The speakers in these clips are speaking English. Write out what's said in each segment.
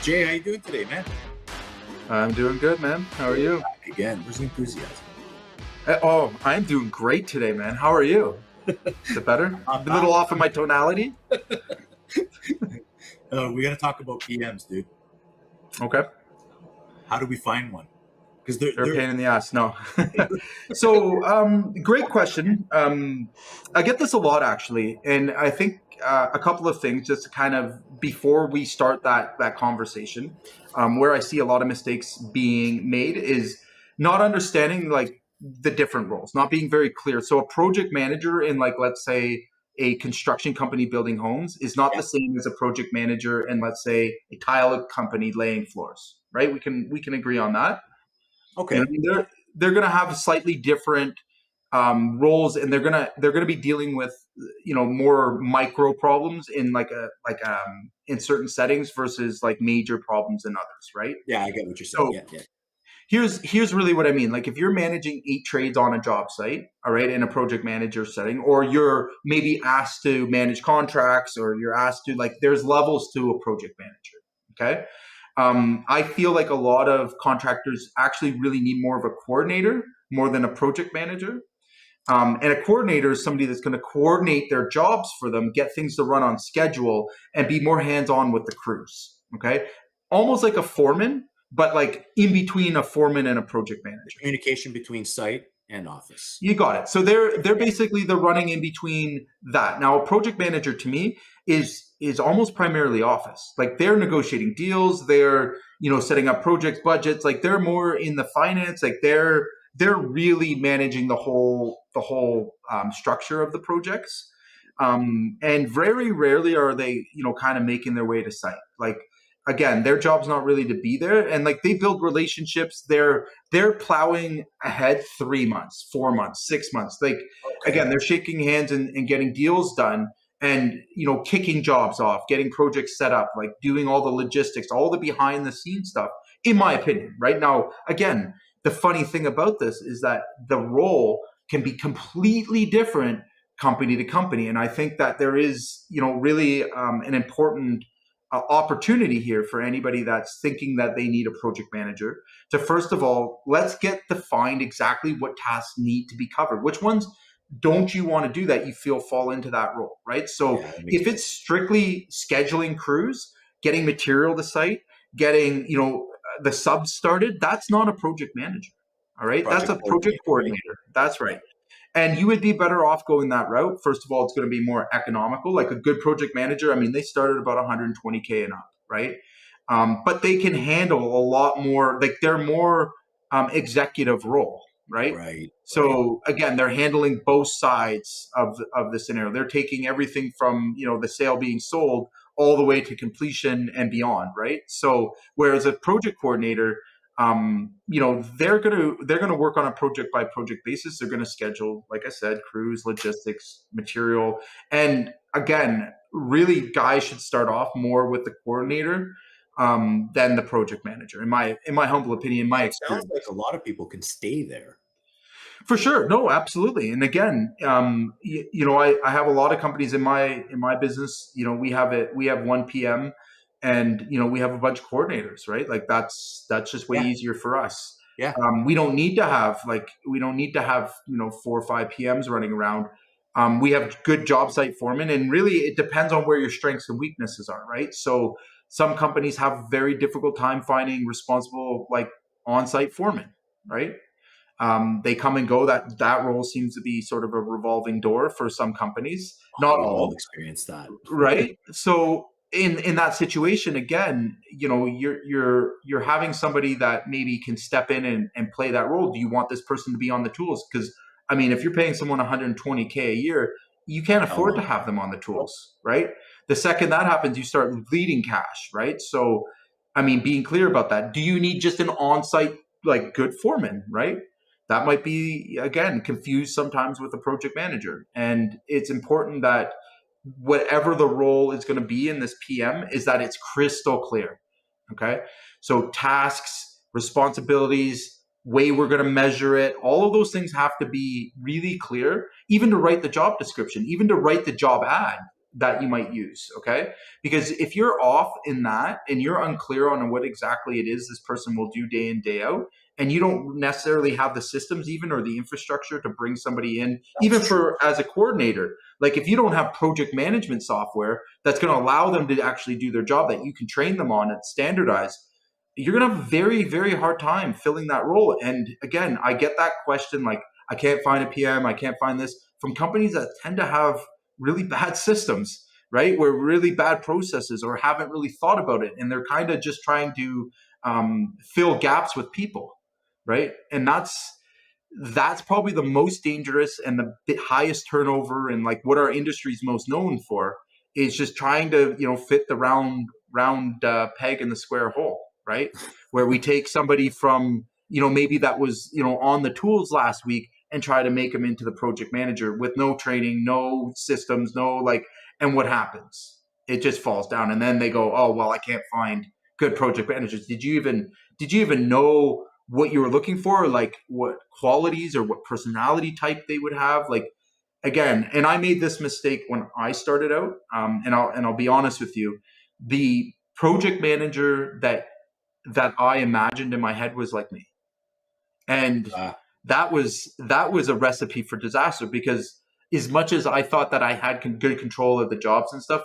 Jay, how you doing today, man? I'm doing good, man. How are you? Back again. Where's the enthusiasm? I'm doing great today, man. How are you? Is it better? A little off of my tonality? We got to talk about PMs, dude. Okay. How do we find one? Because They're a pain in the ass. No. Great question. I get this a lot, actually. And I think a couple of things just to kind of, before we start that conversation, where I see a lot of mistakes being made is not understanding like the different roles, not being very clear. So a project manager in like, let's say, a construction company building homes is not the same as a project manager in, let's say, a tile company laying floors, right? We can agree on that. Okay. They're gonna have slightly different roles, and they're gonna be dealing with more micro problems in in certain settings versus like major problems in others, right? Yeah, I get what you're saying. So Yeah. here's really what I mean. Like if you're managing 8 trades on a job site, all right, in a project manager setting, or you're maybe asked to manage contracts, or you're asked to there's levels to a project manager. Okay. I feel like a lot of contractors actually really need more of a coordinator more than a project manager. And a coordinator is somebody that's going to coordinate their jobs for them, get things to run on schedule, and be more hands-on with the crews. Okay. Almost like a foreman, but like in between a foreman and a project manager. Communication between site and office. You got it. So they're basically the running in between that. Now, a project manager to me is almost primarily office. Like they're negotiating deals, they're setting up projects, budgets. Like they're more in the finance. Like they're really managing the whole structure of the projects. And very rarely are they kind of making their way to site. Like again, their job's not really to be there, and like they build relationships. They're plowing ahead 3 months, 4 months, 6 months. Like again, they're shaking hands and getting deals done, and kicking jobs off, getting projects set up, like doing all the logistics, all the behind the scenes stuff. In my opinion, right now, again, the funny thing about this is that the role can be completely different company to company, and I think that there is really an important opportunity here for anybody that's thinking that they need a project manager to, first of all, let's get defined exactly what tasks need to be covered. Which ones don't you want to do that you feel fall into that role, right? So if it's strictly scheduling crews, getting material to site, getting, the subs started, that's not a project manager. All right. That's a project coordinator. That's right. And you would be better off going that route. First of all, it's going to be more economical. Like a good project manager, I mean, they started about 120K and up, right? But they can handle a lot more. Like they're more executive role, right? Right. So again, they're handling both sides of the scenario. They're taking everything from the sale being sold all the way to completion and beyond, right? So whereas a project coordinator, they're gonna work on a project by project basis. They're gonna schedule, like I said, crews, logistics, material, and again, really, guys should start off more with the coordinator than the project manager. In my humble opinion, my experience. Sounds like a lot of people can stay there. For sure. No, absolutely. And again, I have a lot of companies in my business. We have one PM, and we have a bunch of coordinators, right? Like that's just way easier for us. Yeah. We don't need to have 4 or 5 PMs running around. We have good job site foremen, and really it depends on where your strengths and weaknesses are, right? So some companies have a very difficult time finding responsible on-site foremen, right? They come and go. That role seems to be sort of a revolving door for some companies. Not all experience that, right? So in that situation, again, you're having somebody that maybe can step in and play that role. Do you want this person to be on the tools? Because I mean, if you're paying someone 120K a year, you can't afford to have them on the tools, right? The second that happens, you start bleeding cash, right? So, I mean, being clear about that. Do you need just an on-site good foreman, right? That might be, again, confused sometimes with a project manager. And it's important that whatever the role is going to be in this PM is that it's crystal clear. Okay. So tasks, responsibilities, way we're going to measure it, all of those things have to be really clear, even to write the job description, even to write the job ad. that you might use. Okay. Because if you're off in that and you're unclear on what exactly it is this person will do day in, day out, and you don't necessarily have the systems even or the infrastructure to bring somebody in, even for as a coordinator, like if you don't have project management software that's going to allow them to actually do their job that you can train them on and standardize, you're going to have a very, very hard time filling that role. And again, I get that question, like, I can't find a PM, I can't find this, from companies that tend to have really bad systems, right? Where really bad processes or haven't really thought about it. And they're kind of just trying to fill gaps with people, right? And that's probably the most dangerous and the highest turnover, and like what our industry is most known for is just trying to, fit the round peg in the square hole, right? Where we take somebody from, maybe that was, on the tools last week and try to make them into the project manager with no training, no systems, and what happens? It just falls down. And then they go, oh, well, I can't find good project managers. Did you even know what you were looking for? Like what qualities or what personality type they would have? Like, again, and I made this mistake when I started out. And I'll be honest with you, the project manager that I imagined in my head was like me. And that was a recipe for disaster, because as much as I thought that I had good control of the jobs and stuff,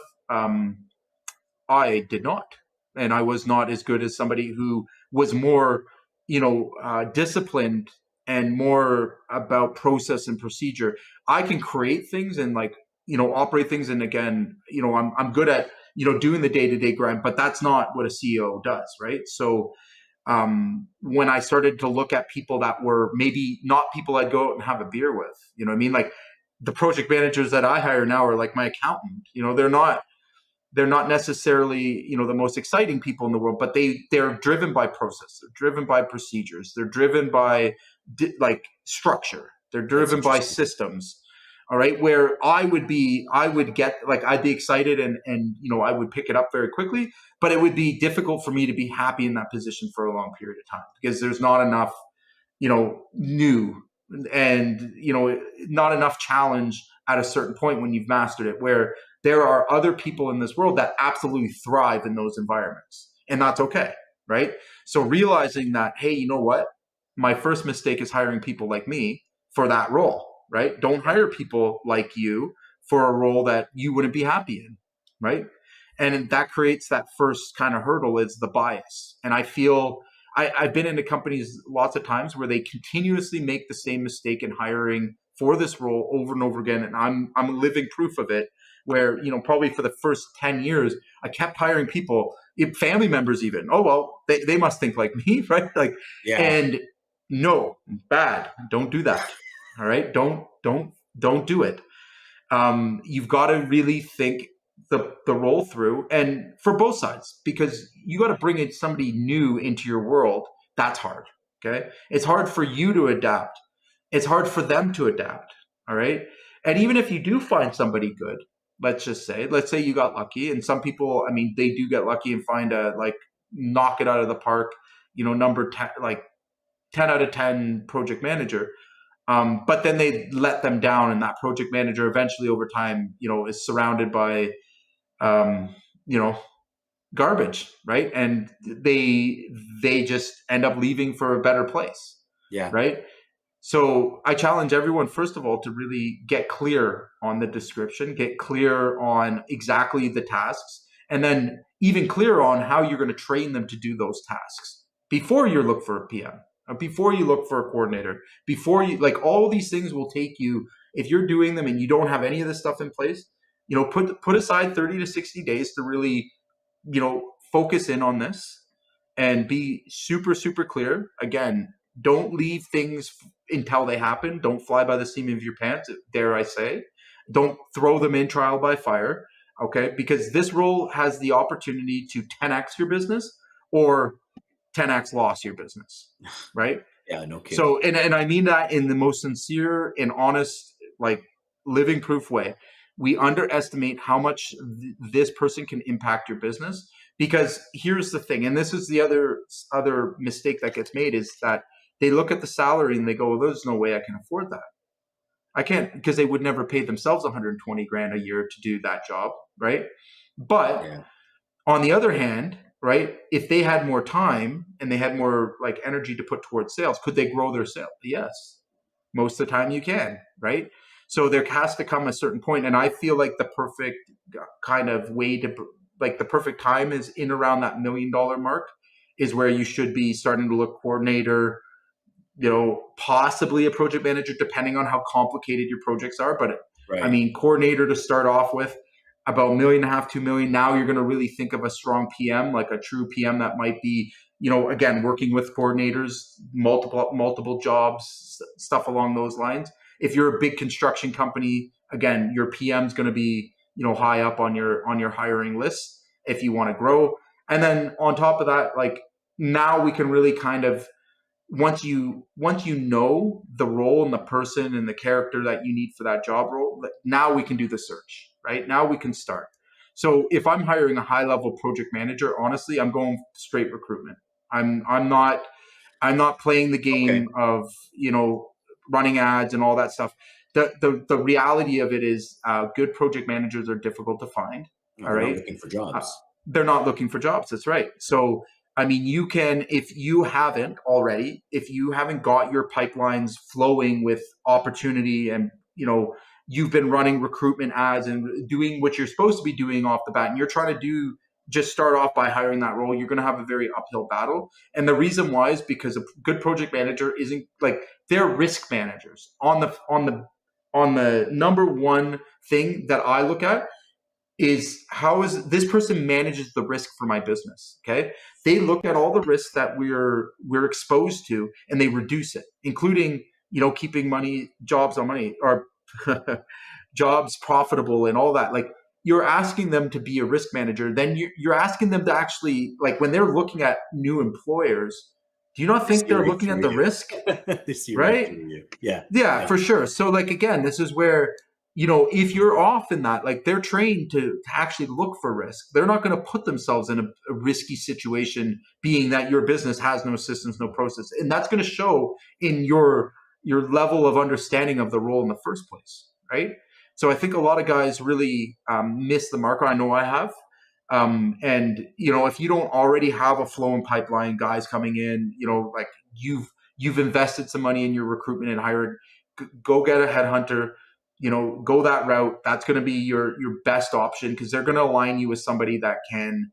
I did not. And I was not as good as somebody who was more, disciplined and more about process and procedure. I can create things and operate things. And again, I'm good at, doing the day-to-day grind, but that's not what a CEO does. Right. So when I started to look at people that were maybe not people I'd go out and have a beer with, you know what I mean? Like the project managers that I hire now are like my accountant, they're not necessarily, the most exciting people in the world, but they're driven by process. They're driven by procedures. They're driven by structure. They're driven by systems. All right. Where I'd be excited and I would pick it up very quickly, but it would be difficult for me to be happy in that position for a long period of time, because there's not enough, new and, not enough challenge at a certain point when you've mastered it, where there are other people in this world that absolutely thrive in those environments, and that's okay. Right. So realizing that, hey, you know what? My first mistake is hiring people like me for that role. Right? Don't hire people like you for a role that you wouldn't be happy in. Right. And that creates that first kind of hurdle, is the bias. And I feel I've been into companies lots of times where they continuously make the same mistake in hiring for this role over and over again. And I'm living proof of it, where, probably for the first 10 years, I kept hiring people, family members even. Oh, well, they must think like me. Right. And no, bad. Don't do that. All right. Don't do it. You've got to really think the roll through, and for both sides, because you got to bring in somebody new into your world. That's hard. Okay. It's hard for you to adapt. It's hard for them to adapt. All right. And even if you do find somebody good, let's say you got lucky, and some people, they do get lucky and find knock it out of the park, number 10, 10 out of 10 project manager. But then they let them down, and that project manager eventually over time, is surrounded by, garbage, right? And they just end up leaving for a better place. Yeah. Right. So I challenge everyone, first of all, to really get clear on the description, get clear on exactly the tasks, and then even clear on how you're going to train them to do those tasks before you look for a PM. Before you look for a coordinator, before you all these things will take you, if you're doing them and you don't have any of this stuff in place, put aside 30 to 60 days to really, focus in on this and be super, super clear. Again, don't leave things until they happen. Don't fly by the seam of your pants, dare I say. Don't throw them in trial by fire. Okay. Because this role has the opportunity to 10x your business or 10x loss your business, right? Yeah, no kidding. So, and I mean that in the most sincere and honest, living proof way. We underestimate how much this person can impact your business, because here's the thing, and this is the other mistake that gets made, is that they look at the salary and they go, well, there's no way I can afford that. I can't, because they would never pay themselves 120 grand a year to do that job, right? But Yeah. on the other hand, right, if they had more time and they had more like energy to put towards sales, could they grow their sales? Yes. Most of the time you can, right? So there has to come a certain point, and I feel like the perfect kind of way to, like the perfect time is in around that $1 million mark, is where you should be starting to look coordinator, possibly a project manager, depending on how complicated your projects are. But I Right. mean, coordinator to start off with, about $1.5 million, 2 million. Now you're going to really think of a strong PM, like a true PM that might be, again, working with coordinators, multiple jobs, stuff along those lines. If you're a big construction company, again, your PM's going to be, high up on your hiring list if you want to grow. And then on top of that, like now we can really kind of, once you know the role and the person and the character that you need for that job role, now we can do the search, right? Now we can start. So if I'm hiring a high level project manager, honestly, I'm going straight recruitment. I'm not playing the Okay. game of, running ads and all that stuff. The reality of it is, good project managers are difficult to find. No, All they're not right. looking for Uh, jobs. they're not looking for jobs. That's right. So, I mean, you can, if you haven't already, if you haven't got your pipelines flowing with opportunity and, you've been running recruitment ads and doing what you're supposed to be doing off the bat, and you're trying to just start off by hiring that role, you're going to have a very uphill battle. And the reason why is because a good project manager isn't like, they're risk managers. On the number one thing that I look at is how is this person manages the risk for my business. Okay, they look at all the risks that we're exposed to and they reduce it, including keeping jobs on money, or jobs profitable and all that. Like, you're asking them to be a risk manager, then you're asking them to actually, like, when they're looking at new employers, do you not They think see they're right looking at through the you. risk? They see right Right. through you. Yeah. Yeah, Yeah. for sure. So, like, again, this is where, if you're off in that, like, they're trained to actually look for risk. They're not going to put themselves in a risky situation, being that your business has no systems, no process. And that's going to show in your level of understanding of the role in the first place, right? So I think a lot of guys really miss the mark. I know I have. And if you don't already have a flowing pipeline, guys coming in, like you've invested some money in your recruitment and hired, go get a headhunter, go that route. That's going to be your best option, because they're going to align you with somebody that can,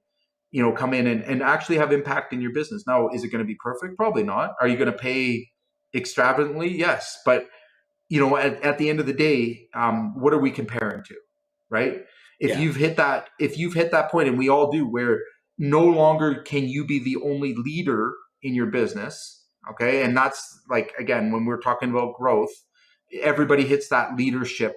come in and actually have impact in your business. Now, is it going to be perfect? Probably not. Are you going to pay extravagantly? Yes. But, at the end of the day, what are we comparing to? Right. Yeah. If you've hit that point, and we all do, where no longer can you be the only leader in your business. Okay. And that's, like, again, when we're talking about growth, everybody hits that leadership.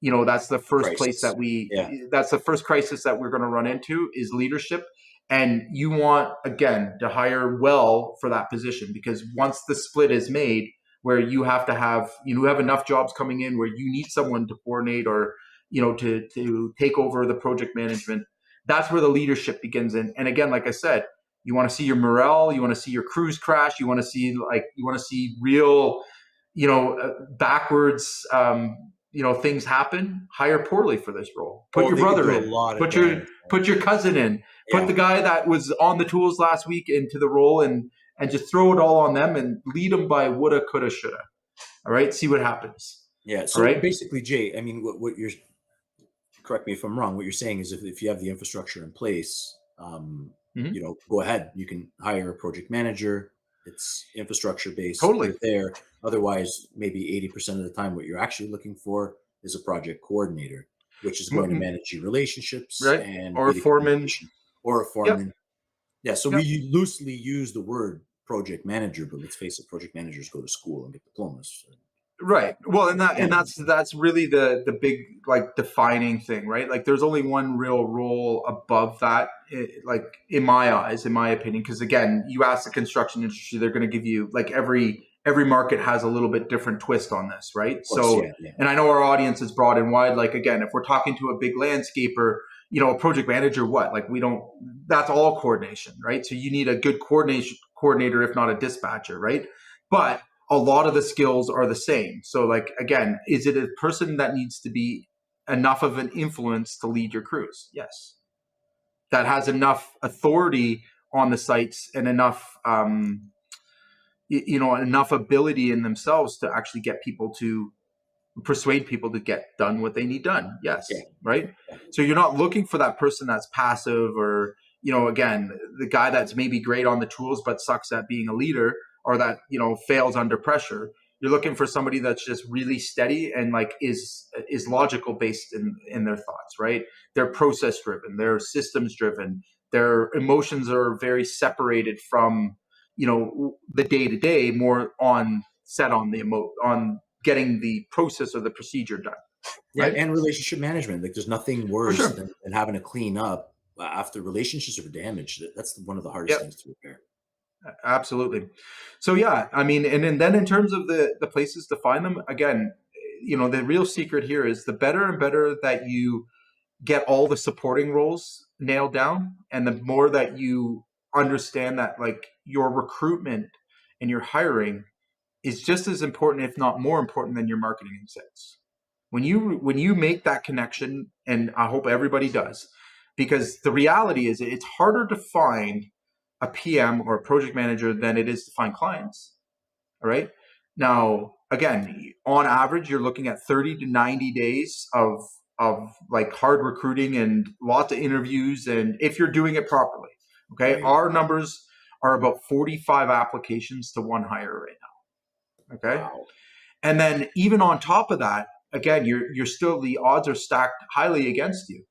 That's the first place Crisis. Yeah. that's the first crisis that we're going to run into, is leadership. And you want, again, to hire well for that position, because once the split is made, where you have to have, have enough jobs coming in where you need someone to coordinate, or, to take over the project management, that's where the leadership begins. And again, like I said, you want to see your morale, you want to see your crews crash, you want to see real, backwards, things happen. Hire poorly for this role. Put your They could brother do a in. lot of Put your damage. put your cousin in. Put Yeah. the guy that was on the tools last week into the role, and just throw it all on them and lead them by woulda, coulda, shoulda. All right, see what happens. Yeah. All So right. basically, Jay, I mean, what you're, correct me if I'm wrong, what you're saying is if you have the infrastructure in place, Mhm. go ahead. You can hire a project manager. It's infrastructure based. Totally. You're there. Otherwise, maybe 80% of the time, what you're actually looking for is a project coordinator, which is going to manage your relationships Right. and Or be the foreman. communication, or a Yep. foreman. Yeah. So Yep. we loosely use the word project manager, but let's face it, project managers go to school and get diplomas. Right. Well, and Yeah. that's really the big, like, defining thing, right? Like, there's only one real role above that, like, in my eyes, in my opinion. Because again, you ask the construction industry, they're going to give you, like, every market has a little bit different twist on this, right? Of course, So, yeah, yeah. and I know our audience is broad and wide. Like, again, if we're talking to a big landscaper, a project manager, what? Like, we don't. That's all coordination, right? So you need a good coordinator, if not a dispatcher, right? But a lot of the skills are the same. So like, again, is it a person that needs to be enough of an influence to lead your crews? Yes. That has enough authority on the sites and enough, enough ability in themselves to actually get people to persuade people to get done what they need done. Yeah. Yes. Right. So you're not looking for that person that's passive or, again, the guy that's maybe great on the tools, but sucks at being a leader, or that, fails under pressure. You're looking for somebody that's just really steady and like is logical based in their thoughts, right? They're process driven, they're systems driven, their emotions are very separated from, the day to day, more on set on the on getting the process or the procedure done. Yeah, Right. and relationship management. Like, there's nothing For worse sure. than having to clean up after relationships are damaged. That's one of the hardest Yep. things to repair. Absolutely. So yeah, I mean, and then in terms of the places to find them, again, the real secret here is the better and better that you get all the supporting roles nailed down, and the more that you understand that like your recruitment and your hiring is just as important, if not more important, than your marketing and sales. When you make that connection, and I hope everybody does, because the reality is it's harder to find a PM or a project manager than it is to find clients. All right. Now, again, on average, you're looking at 30 to 90 days of like hard recruiting and lots of interviews, and if you're doing it properly. Okay. Right. Our numbers are about 45 applications to one hire right now. Okay. Wow. And then even on top of that, again, you're still, the odds are stacked highly against you.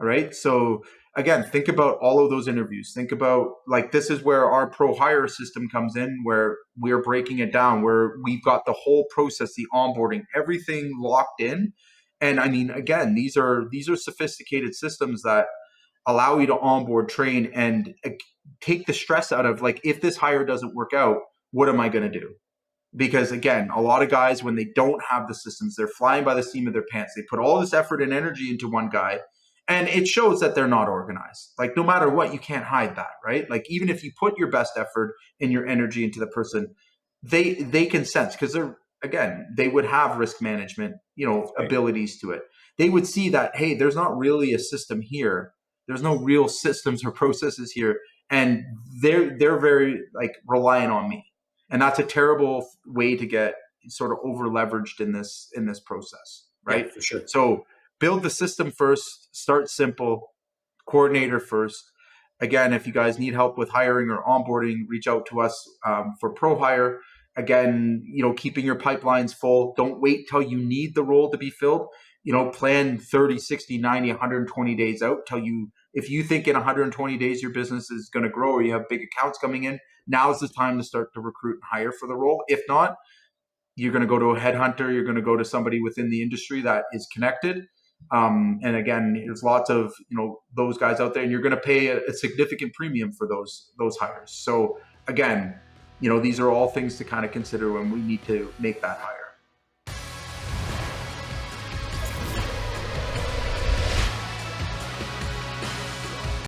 All right. So again, think about all of those interviews. Think about, like, this is where our pro hire system comes in, where we're breaking it down, where we've got the whole process, the onboarding, everything locked in. And I mean, again, these are sophisticated systems that allow you to onboard, train, and take the stress out of, like, if this hire doesn't work out, what am I going to do? Because again, a lot of guys, when they don't have the systems, they're flying by the seam of their pants. They put all this effort and energy into one guy, and it shows that they're not organized. Like, no matter what, you can't hide that, right? Like, even if you put your best effort and your energy into the person, they can sense, because they would have risk management, Right. abilities to it. They would see that, hey, there's not really a system here. There's no real systems or processes here, and they're very like reliant on me. And that's a terrible way to get sort of over leveraged in this process, Yeah, right? for sure. So build the system first, start simple, coordinator first. Again, if you guys need help with hiring or onboarding, reach out to us for pro hire. Again, keeping your pipelines full. Don't wait till you need the role to be filled. Plan 30, 60, 90, 120 days out. If you think in 120 days your business is going to grow, or you have big accounts coming in, now's the time to start to recruit and hire for the role. If not, you're going to go to a headhunter. You're going to go to somebody within the industry that is connected. And again, there's lots of those guys out there, and you're going to pay a significant premium for those hires. So again, these are all things to kind of consider when we need to make that hire.